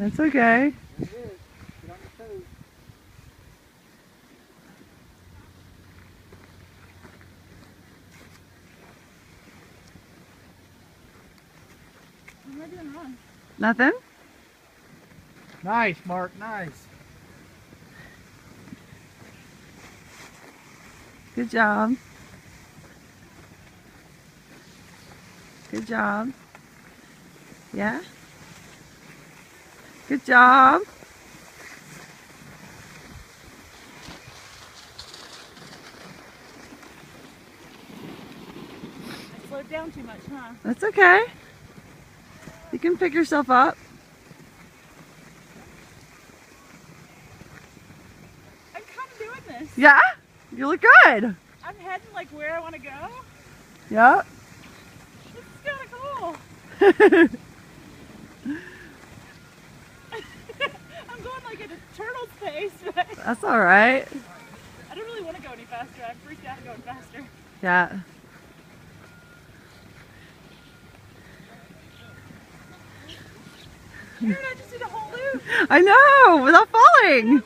That's okay. It is. Get on your toes. What am I doing wrong? Nothing? Nice, Mark. Nice. Good job. Good job. Yeah? Good job. I slowed down too much, huh? That's okay. You can pick yourself up. I'm kind of doing this. Yeah? You look good. I'm heading like where I want to go. Yeah. This is kind of cool. I'm going like at a turtle's pace, but That's all right. I don't really want to go any faster. I'm freaked out going faster. Yeah. Aaron, I just did a whole loop. I know, without falling.